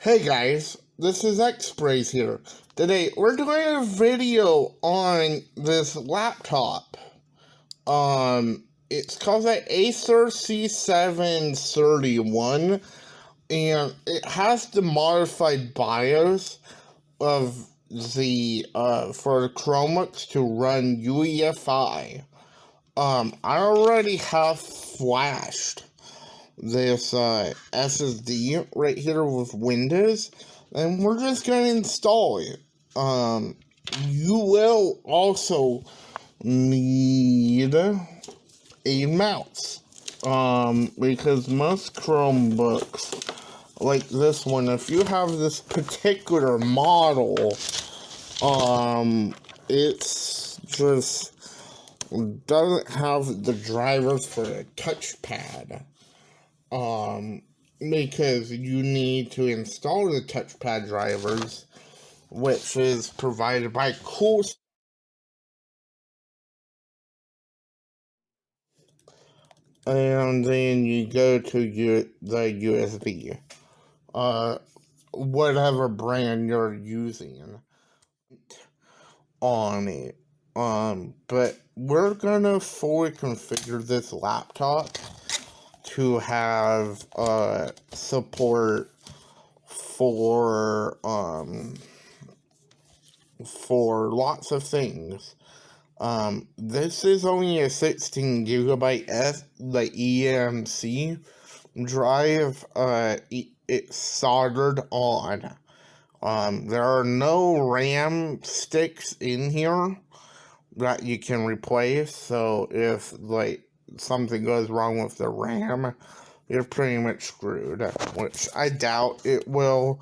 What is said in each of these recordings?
Hey guys, this is X-Sprays here. Today we're doing a video on this laptop. It's called the Acer C731, and it has the modified BIOS of the for the Chromebooks to run UEFI. I already have flashed this SSD right here with Windows, and we're just going to install it. You will also need a mouse, because most Chromebooks, like this one, if you have this particular model, it's just doesn't have the drivers for a touchpad. Because you need to install the touchpad drivers, which is provided by Cool. And then you go to the USB, whatever brand you're using on it. But we're gonna fully configure this laptop to have support for lots of things. This is only a 16 gigabyte the EMC drive. It's soldered on. There are no RAM sticks in here that you can replace. So if something goes wrong with the RAM, you're pretty much screwed, which I doubt it will.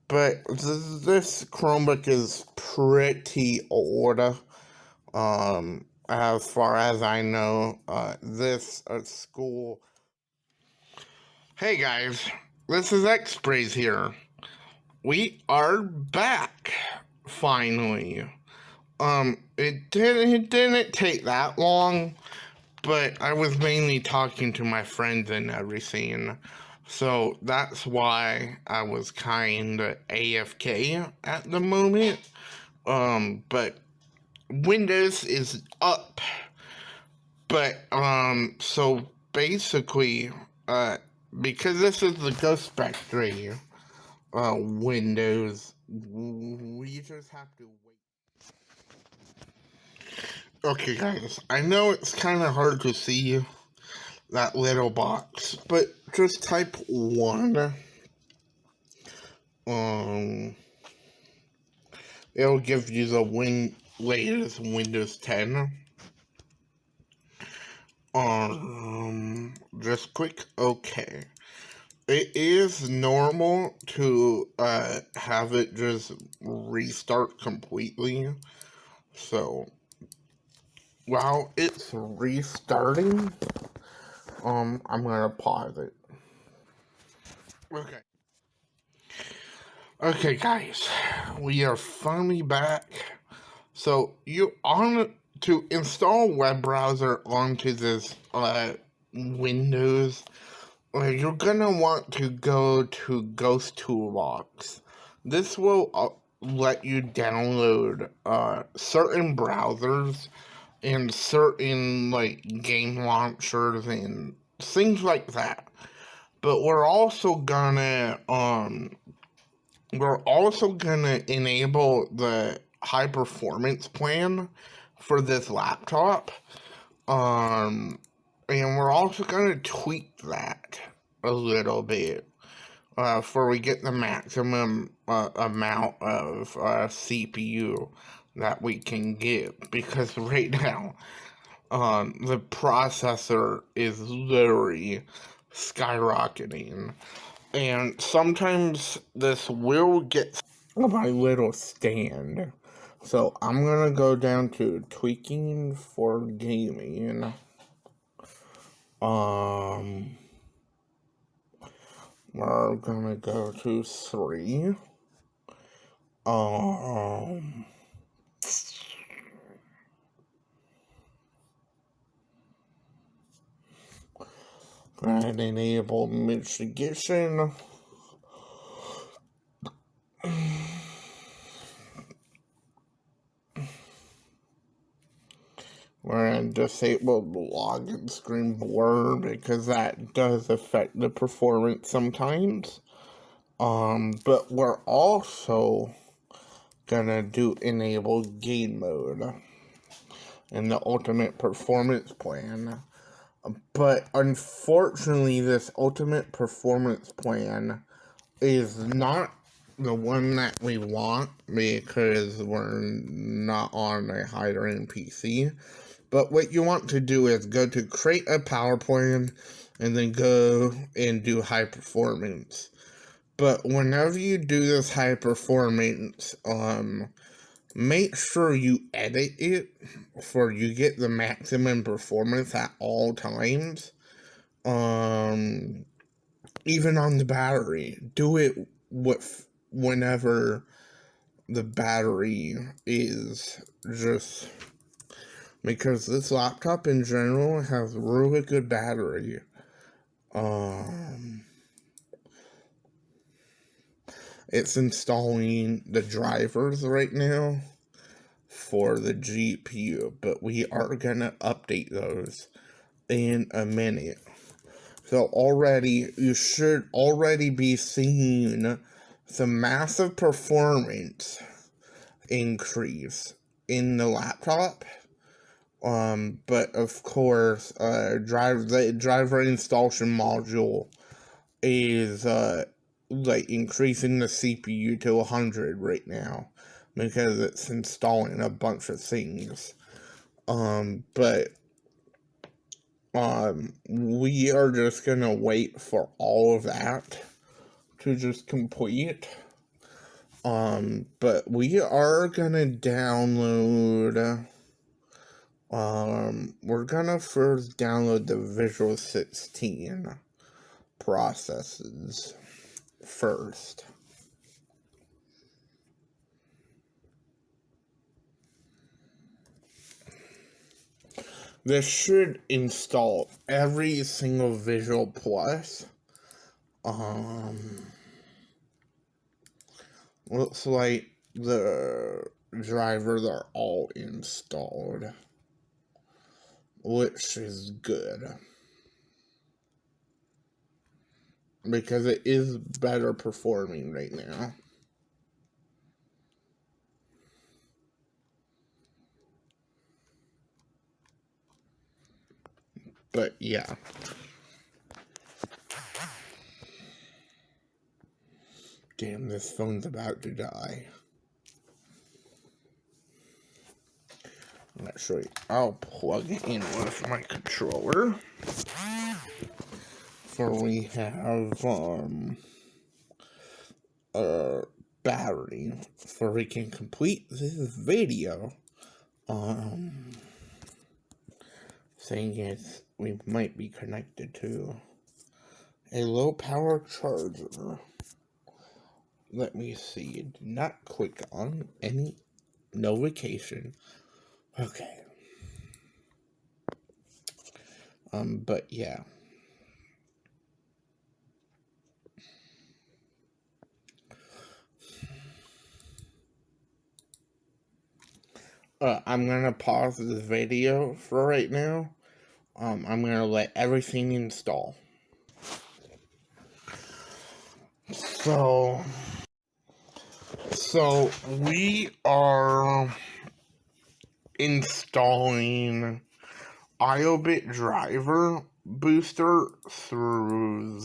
But this Chromebook is pretty old. As far as I know, this school. Hey guys, this is X-Sprays here. We are back, finally. It didn't take that long, but I was mainly talking to my friends and everything, so that's why I was kinda AFK at the moment. But Windows is up. But, so basically, because this is the Ghost Factory, Windows, we just have to wait. Okay, guys, I know it's kind of hard to see that little box, but just type 1. It'll give you the latest Windows 10. Just click OK. It is normal to have it just restart completely. So while it's restarting, I'm gonna pause it. Okay. Okay, guys, we are finally back. So to install web browser onto this Windows, you're gonna want to go to Ghost Toolbox. This will let you download certain browsers and certain game launchers and things like that. But we're also gonna enable the high performance plan for this laptop. And we're also gonna tweak that a little bit before we get the maximum amount of CPU that we can get, because right now the processor is literally skyrocketing, and sometimes this will get my little stand. So I'm gonna go down to tweaking for gaming. We're gonna go to 3. And enable mitigation. We're going to disable the login screen blur because that does affect the performance sometimes. But we're also gonna do enable game mode in the ultimate performance plan. But unfortunately, this ultimate performance plan is not the one that we want because we're not on a higher end PC. But what you want to do is go to create a power plan and then go and do high performance. But whenever you do this high performance, make sure you edit it for you get the maximum performance at all times. Even on the battery, do it whenever the battery is just because this laptop in general has really good battery. It's installing the drivers right now for the GPU, but we are gonna update those in a minute. So already, you should already be seeing some massive performance increase in the laptop. But of course, the driver installation module is like increasing the CPU to 100 right now because it's installing a bunch of things. But we are just gonna wait for all of that to just complete. But we are gonna download. We're gonna first download the Visual 16 processes first. This should install every single Visual Plus. Looks like the drivers are all installed, which is good because it is better performing right now. But yeah. Damn, this phone's about to die. Actually, I'll plug it in with my controller. For we have battery for we can complete this video. Saying is we might be connected to a low power charger. Let me see. Do not click on any notification. Okay. But yeah. I'm gonna pause this video for right now. I'm gonna let everything install. So we are installing IOBIT driver booster through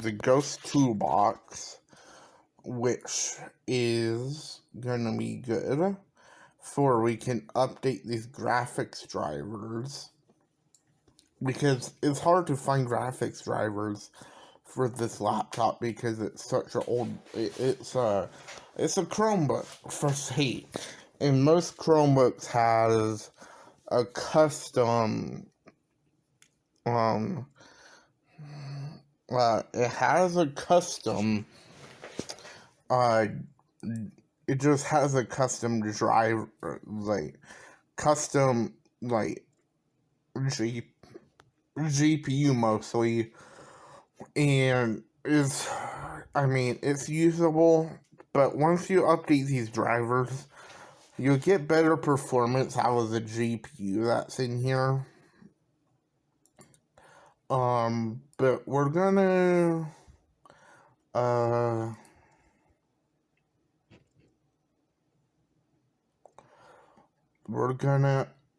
the Ghost Toolbox, which is gonna be good for we can update these graphics drivers because it's hard to find graphics drivers for this laptop because it's such an old. It's a Chromebook for say, and most Chromebooks has a custom. It has a custom. It just has a custom driver, like custom like G GPU mostly, and it's usable, but once you update these drivers, you'll get better performance out of the GPU that's in here. But we're gonna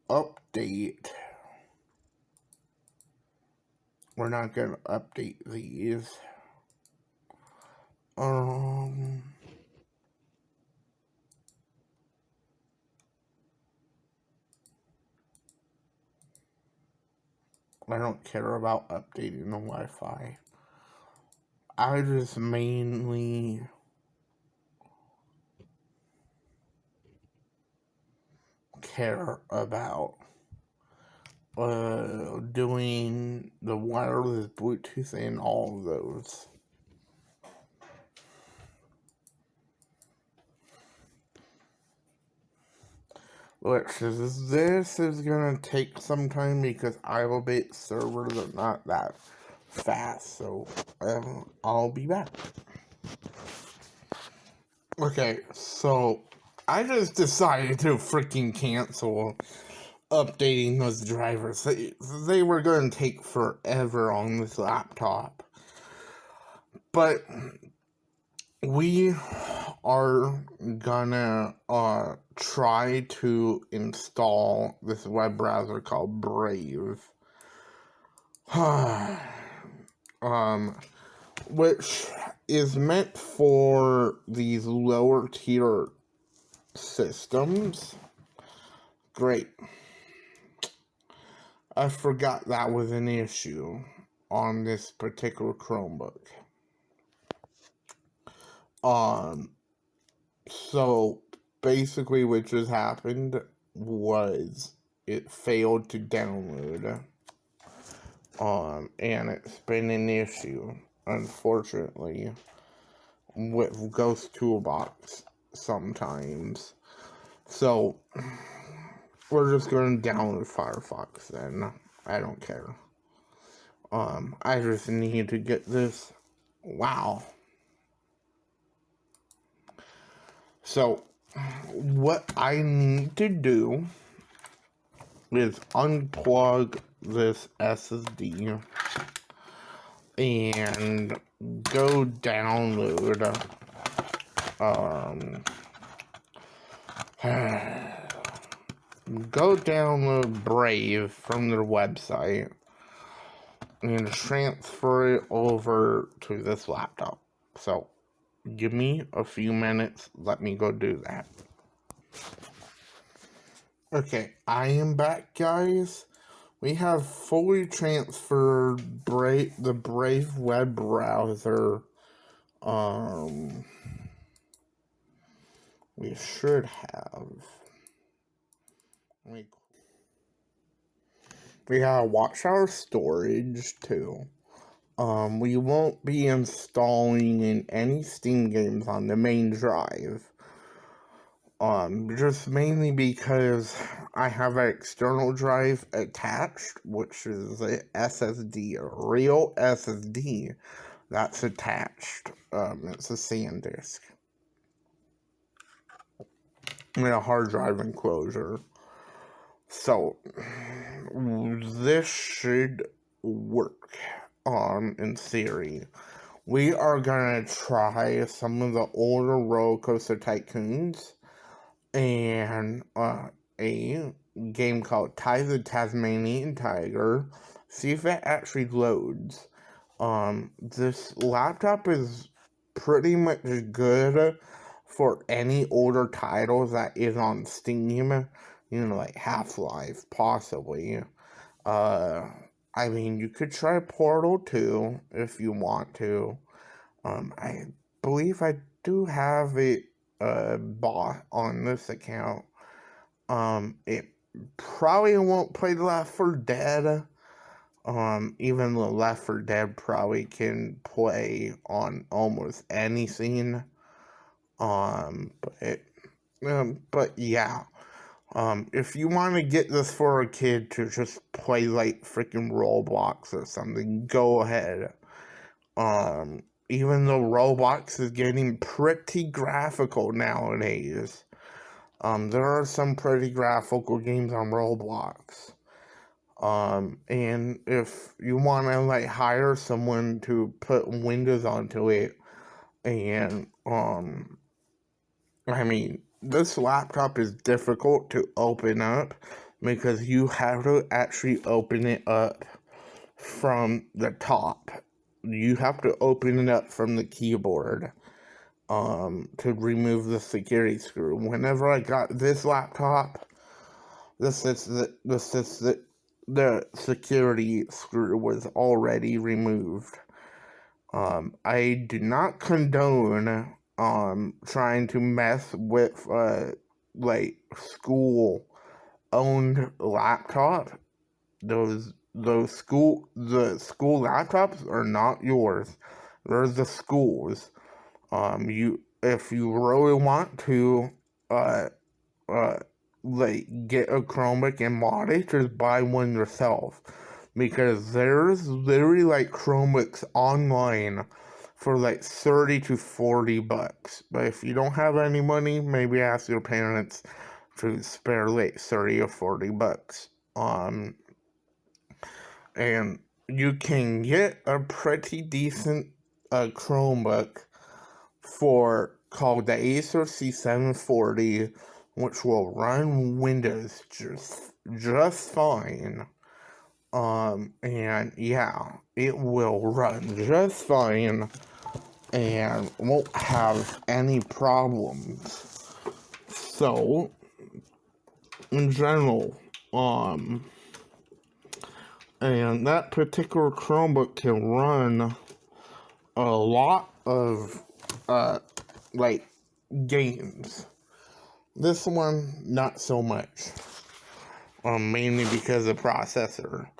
update. We're not gonna update these. I don't care about updating the Wi-Fi. I just mainly care about doing the wireless Bluetooth and all of those. Which is, this is gonna take some time because iObit servers are not that fast, so I'll be back. Okay, so I just decided to freaking cancel updating those drivers. They were going to take forever on this laptop. But we are gonna try to install this web browser called Brave. Which is meant for these lower tier systems. Great. I forgot that was an issue on this particular Chromebook. So basically what just happened was it failed to download. And it's been an issue, unfortunately, with Ghost Toolbox sometimes. So we're just going to download Firefox then. I don't care. I just need to get this. Wow. So what I need to do is unplug this SSD and go download Brave from their website and transfer it over to this laptop. So give me a few minutes, let me go do that. Okay, I am back, guys. We have fully transferred the Brave web browser. We should have. We gotta watch our storage too. We won't be installing in any Steam games on the main drive. Just mainly because I have an external drive attached, which is a SSD, a real SSD that's attached. It's a SanDisk. And a hard drive enclosure. So, this should work, in theory. We are gonna try some of the older Roller Coaster Tycoons and a game called Ty the Tasmanian Tiger. See if it actually loads. This laptop is pretty much good for any older titles that is on Steam. Like Half-Life, possibly. You could try Portal 2 if you want to. I believe I do have it bought on this account. It probably won't play Left 4 Dead. Even though Left 4 Dead probably can play on almost anything. But yeah. If you want to get this for a kid to just play like freaking Roblox or something, go ahead. Even though Roblox is getting pretty graphical nowadays, there are some pretty graphical games on Roblox. And if you want to like hire someone to put windows onto it, and I mean, this laptop is difficult to open up because you have to actually open it up from the top. You have to open it up from the keyboard to remove the security screw. Whenever I got this laptop, the security screw was already removed. I do not condone trying to mess with like school owned laptop. The school laptops are not yours. They're the school's. If you really want to uh like get a Chromebook and mod it, just buy one yourself. Because there's literally like Chromebooks online for like 30 to 40 bucks. But if you don't have any money, maybe ask your parents to spare like 30 or 40 bucks. And you can get a pretty decent Chromebook called the Acer C740, which will run Windows just fine. And yeah, it will run just fine and won't have any problems. So, in general, and that particular Chromebook can run a lot of, like, games. This one, not so much. Mainly because of processor.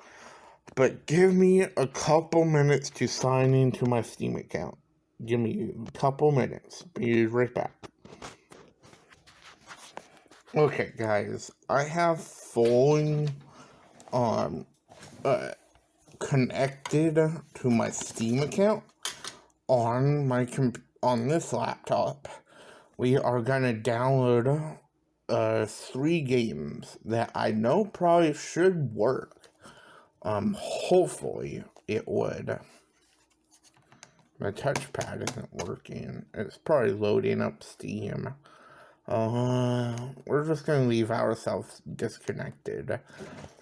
But give me a couple minutes to sign into my Steam account. Give me a couple minutes. Be right back. Okay, guys. I have fully connected to my Steam account on on this laptop. We are gonna download 3 games that I know probably should work. Hopefully it would. My touchpad isn't working. It's probably loading up Steam. We're just gonna leave ourselves disconnected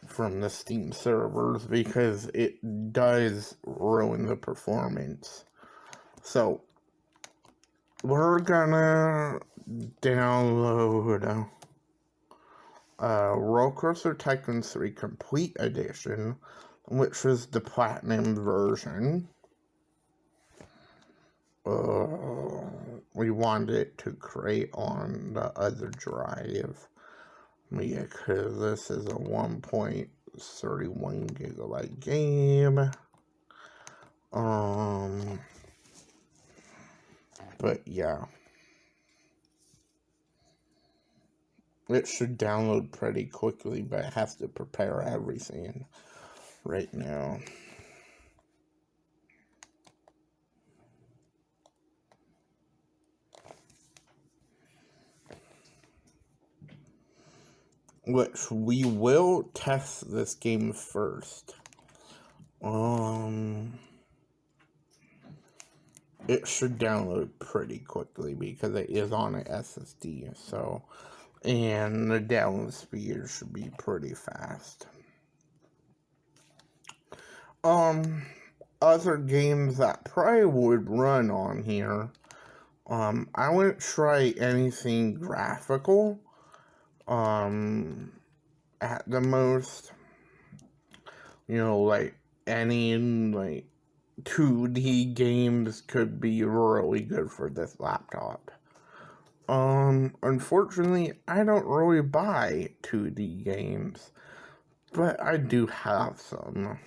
from the Steam servers because it does ruin the performance. So, we're gonna download Roller Coaster Tycoon 3 Complete Edition, which is the platinum version. We wanted it to create on the other drive. Yeah, because this is a 1.31 gigabyte game. But yeah. It should download pretty quickly, but it has to prepare everything right now. Which we will test this game first. It should download pretty quickly because it is on an SSD, so, and the download speed should be pretty fast. Other games that probably would run on here, I wouldn't try anything graphical, at the most, like any, like, 2D games could be really good for this laptop. Unfortunately, I don't really buy 2D games, but I do have some.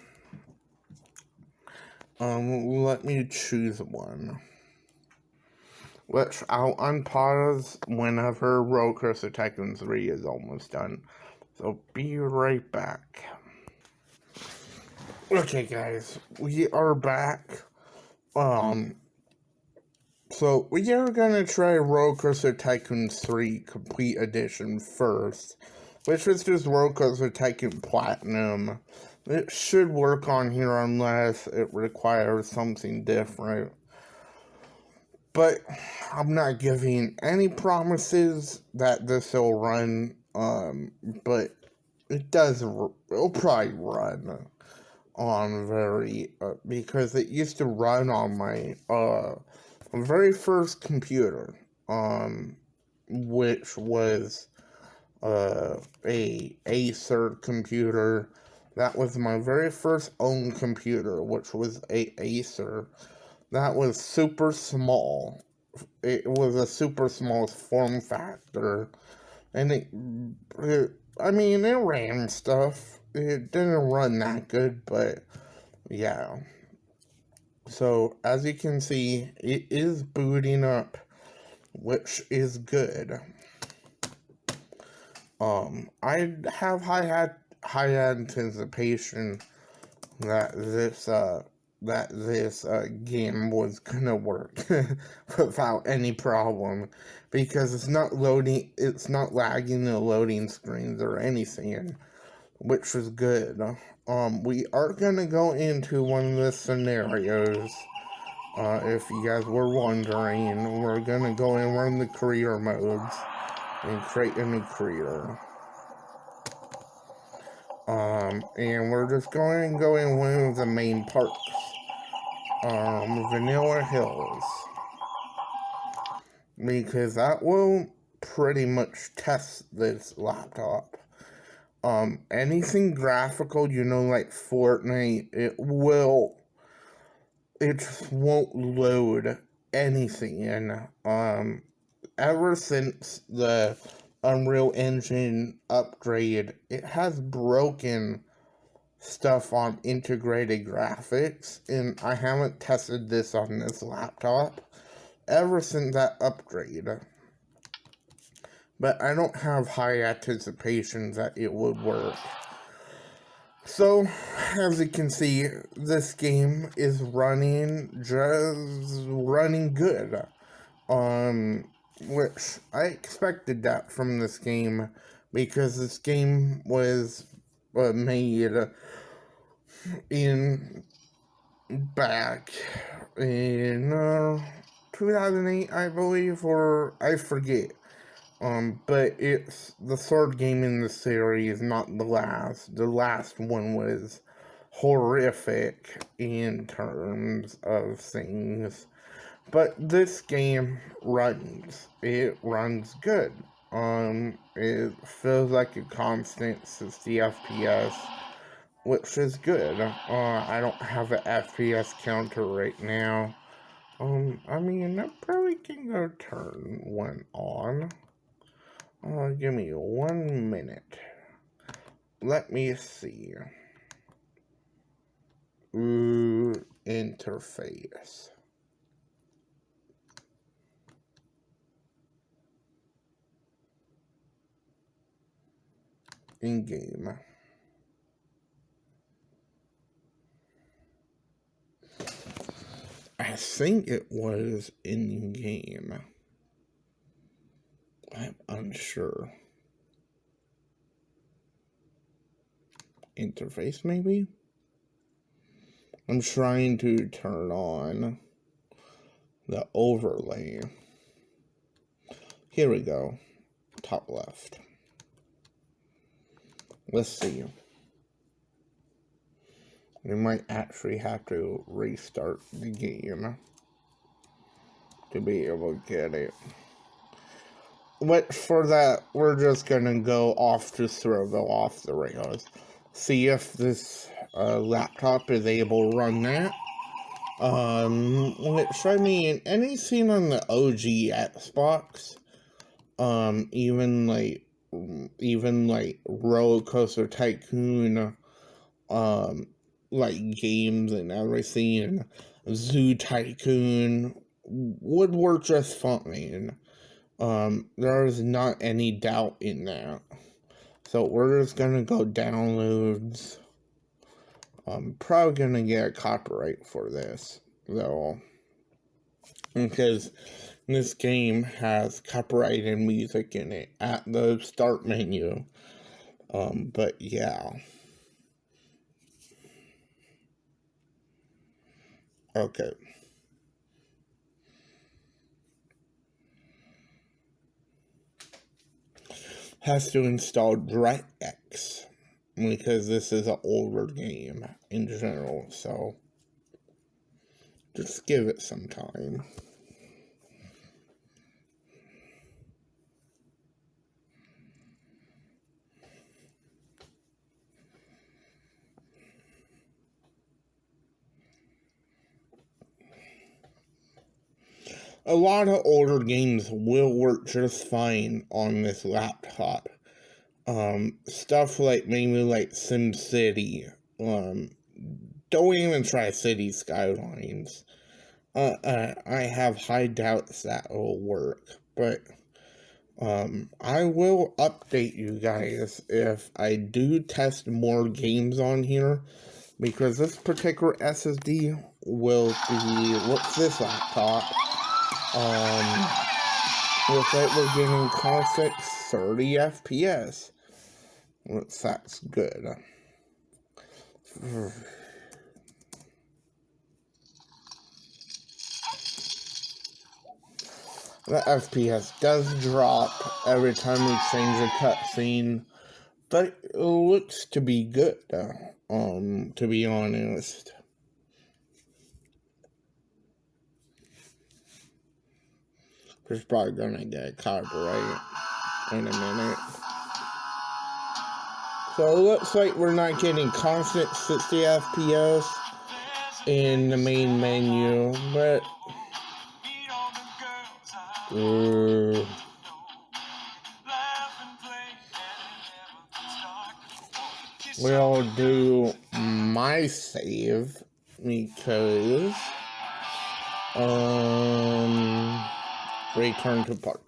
Let me choose one. which I'll unpause whenever Roller Coaster Tycoon 3 is almost done. So be right back. Okay guys, we are back. So we are gonna try Roller Coaster Tycoon 3 Complete Edition first, which is just Roller Coaster Tycoon Platinum. It should work on here unless it requires something different. But I'm not giving any promises that this will run, but it'll probably run on because it used to run on my, very first computer, which was, a Acer computer. That was my very first own computer, which was a Acer. That was super small. It was a super small form factor, and it ran stuff. It didn't run that good, but yeah. So, as you can see, it is booting up, which is good. I have high anticipation that this game was gonna work without any problem, because it's not lagging the loading screens or anything, which is good. We are gonna go into one of the scenarios. If you guys were wondering, we're gonna go and run the career modes and create a new career. And we're just going to go in one of the main parks. Vanilla Hills. Because that will pretty much test this laptop. Anything graphical, like Fortnite, it just won't load anything in. Ever since the Unreal Engine upgrade, it has broken stuff on integrated graphics, and I haven't tested this on this laptop ever since that upgrade. But I don't have high anticipations that it would work. So, as you can see, this game is running good. Which I expected that from this game, because this game was made back in 2008, I believe, or I forget. But it's the third game in the series, not the last. The last one was horrific in terms of things. But this game runs. It runs good. It feels like a constant 60 FPS, which is good. I don't have an FPS counter right now. I probably can go turn one on. Give me 1 minute. Let me see. Interface. In-game. I think it was in-game. I'm unsure. Interface, maybe? I'm trying to turn on the overlay. Here we go. Top left. Let's see. We might actually have to restart the game to be able to get it. But for that, we're just gonna go off the rails. See if this laptop is able to run that. Which, anything on the OG Xbox, even like Roller Coaster Tycoon, games and everything, Zoo Tycoon, would work just fine. There is not any doubt in that. So we're just gonna go downloads. I'm probably gonna get a copyright for this, though, because this game has copyrighted music in it at the start menu. But yeah. Okay. Has to install DirectX, because this is an older game in general, so just give it some time. A lot of older games will work just fine on this laptop. Stuff like maybe like SimCity. Don't even try City Skylines. I have high doubts that will work, but I will update you guys if I do test more games on here, because this particular SSD will be, what's this laptop? Looks like we're getting constant 30 FPS. That's good. The FPS does drop every time we change a cutscene, but it looks to be good, to be honest. We're probably gonna get a copyright in a minute. So it looks like we're not getting constant 60 FPS in the main menu, but we'll do my save because return to park.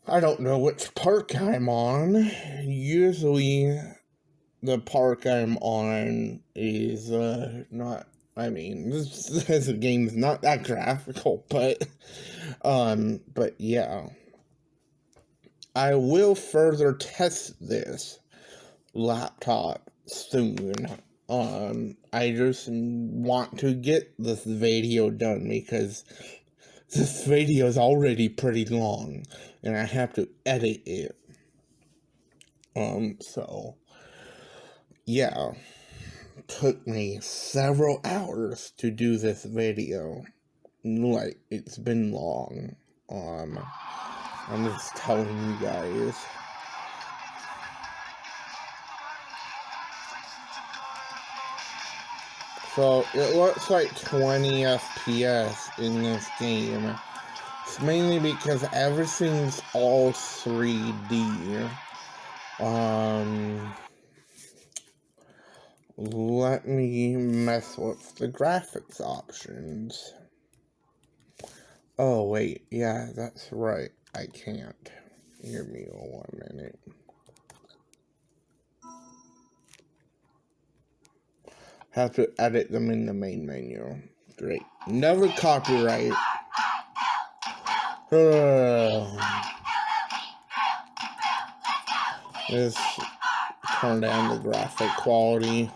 I don't know which park I'm on. Usually the park I'm on is not, I mean, this game's not that graphical, but yeah. I will further test this laptop soon. I just want to get this video done because this video is already pretty long and I have to edit it. So yeah, took me several hours to do this video. Like, it's been long. I'm just telling you guys. So it looks like 20 FPS in this game. It's mainly because everything's all 3D. Let me mess with the graphics options. Oh wait, yeah, that's right. I can't. Give me 1 minute. Have to edit them in the main menu. Great. Never copyright. Just turn down the graphic quality.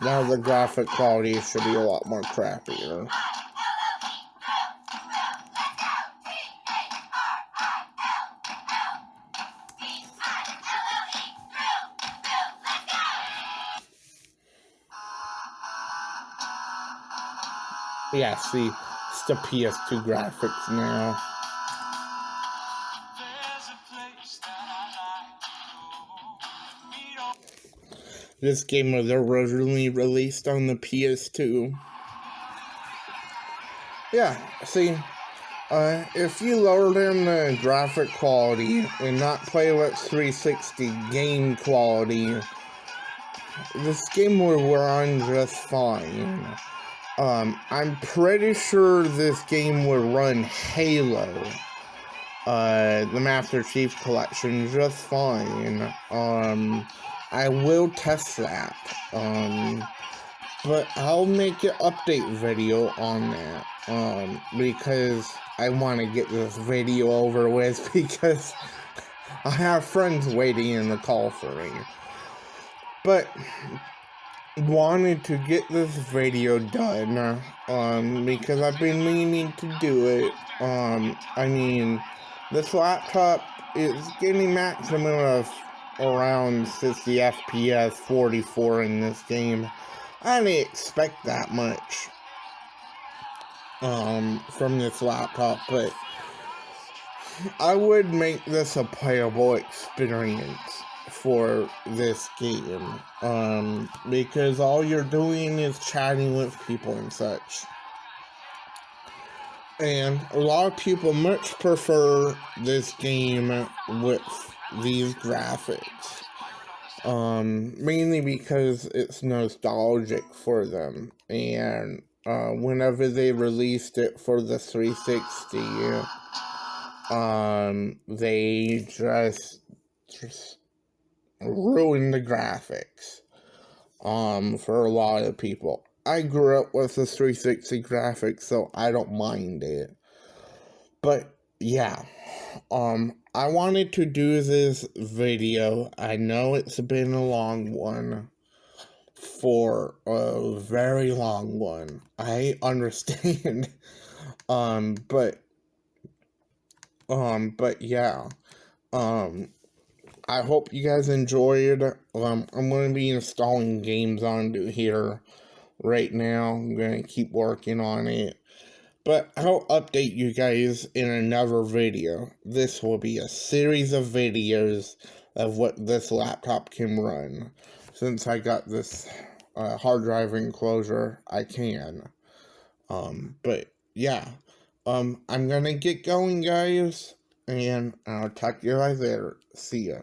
Now the graphic quality should be a lot more crappier. Yeah, see, it's the PS2 graphics now. This game was originally released on the PS2. Yeah, see, if you lower down the graphic quality and not play with 360 game quality, this game will run just fine. I'm pretty sure this game will run Halo, the Master Chief Collection, just fine. I will test that. But I'll make an update video on that, because I want to get this video over with, because I have friends waiting in the call for me. But wanted to get this video done, because I've been meaning to do it. I mean, this laptop is getting maximum of around 60 FPS, 44 in this game. I didn't expect that much, from this laptop, but I would make this a playable experience for this game, because all you're doing is chatting with people and such. And a lot of people much prefer this game with these graphics, mainly because it's nostalgic for them. And whenever they released it for the 360, they just ruined the graphics, for a lot of people. I grew up with the 360 graphics, so I don't mind it. But yeah, I wanted to do this video. I know it's been a long one, for a very long one. I understand. But yeah, I hope you guys enjoyed. I'm going to be installing games onto here right now. I'm going to keep working on it. But I'll update you guys in another video. This will be a series of videos of what this laptop can run. Since I got this hard drive enclosure, I can. But yeah. I'm going to get going, guys. And I'll talk to you guys later. See ya.